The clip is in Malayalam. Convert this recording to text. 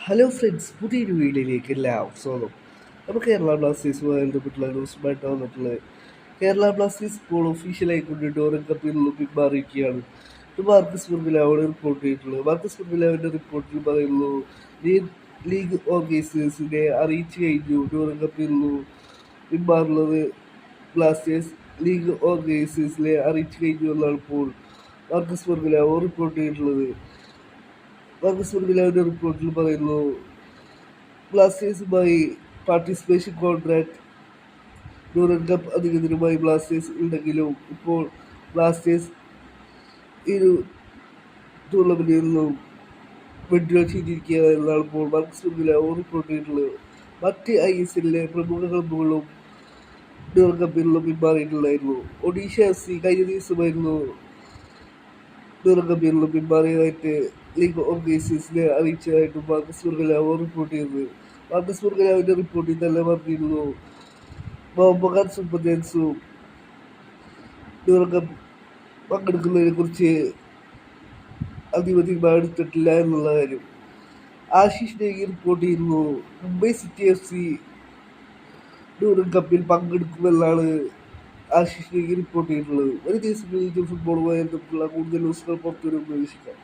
ഹലോ ഫ്രണ്ട്സ്, പുതിയൊരു വീഡിയോയിലേക്ക് എല്ലാവർക്കും സ്വാഗതം. അപ്പോൾ കേരള ബ്ലാസ്റ്റേഴ്സുമായി ബന്ധപ്പെട്ടുള്ള ന്യൂസുമായിട്ട് വന്നിട്ടുള്ളത്. കേരള ബ്ലാസ്റ്റേഴ്സ് ഇപ്പോൾ ഒഫീഷ്യലായിക്കൊണ്ട് ഡോറൻ കപ്പിൽ നിന്നും പിന്മാറിയിരിക്കുകയാണ്. ഇത് മാർക്കസ് മുർമിലാവാണ് റിപ്പോർട്ട് ചെയ്തിട്ടുള്ളത്. മാർക്കസ് മുർമിലാവിൻ്റെ റിപ്പോർട്ടിൽ പറയുന്നു, ലീഗ് ഓർഗനൈസേഴ്സിനെ അറിയിച്ചു കഴിഞ്ഞു ഡോറൻ കപ്പിൽ നിന്നും പിന്മാറുന്നത്. ബ്ലാസ്റ്റേഴ്സ് ലീഗ് ഓർഗനൈസേഴ്സിനെ അറിയിച്ചു കഴിഞ്ഞു എന്നാണ് ഇപ്പോൾ മാർക്കസ് മുർമിലാവോ റിപ്പോർട്ട് ചെയ്തിട്ടുള്ളത്. മാർക്കസ് മുർമിലാവിൻ്റെ റിപ്പോർട്ടിൽ പറയുന്നു, ബ്ലാസ്റ്റേഴ്സുമായി പാർട്ടിസിപ്പേഷൻ കോൺട്രാക്ട് ഡൂറൻ കപ്പ് അധികൃതരുമായി ബ്ലാസ്റ്റേഴ്സ് ഉണ്ടെങ്കിലും ഇപ്പോൾ ബ്ലാസ്റ്റേഴ്സ് ഈ ടൂർണമെന്റിൽ നിന്നും വിഡ്രോ ചെയ്തിരിക്കുകയാണ് എന്നാണ് ഇപ്പോൾ മാർക്കസ് മുർമിലാവോ റിപ്പോർട്ട് ചെയ്തിട്ടുള്ളത്. മറ്റ് ISLലെ പ്രമുഖ ക്ലബ്ബുകളും ഡൂറൻ കപ്പിൽ നിന്നും പിന്മാറിയിട്ടുണ്ടായിരുന്നു. ഒഡീഷ FC കഴിഞ്ഞ ദിവസമായിരുന്നു ഡൂറൻ കപ്പിൽ നിന്നും പിന്മാറിയതായിട്ട് ലീഗ് ഓർഗനൈസേഴ്സിനെ അറിയിച്ചതായിട്ടും മാർക്കസ് മുർമിലാവോ റിപ്പോർട്ട് ചെയ്തത്. മാർക്കസ് മുർമിലാവിൻ്റെ റിപ്പോർട്ടിൽ തന്നെ പറഞ്ഞിരുന്നു, മുഹമ്മദ് സുബ്ബദൻസും ഡൂറൻ കപ്പ് പങ്കെടുക്കുന്നതിനെ കുറിച്ച് അന്തിമ തീരുമാനം എടുത്തിട്ടില്ല എന്നുള്ള കാര്യം. ആശിഷ് നേഗി റിപ്പോർട്ട് ചെയ്യുന്നു, മുംബൈ സിറ്റി FC ഡൂറൻ കപ്പിൽ പങ്കെടുക്കുമെന്നാണ് ആശിഷ് നേഗി റിപ്പോർട്ട് ചെയ്തിട്ടുള്ളത്. ഒരു ദിവസങ്ങളിൽ ഇന്ത്യൻ ഫുട്ബോളുമായി ബന്ധപ്പെട്ടുള്ള കൂടുതൽ ന്യൂസുകൾ പുറത്തുവരും പ്രതീക്ഷിക്കാം.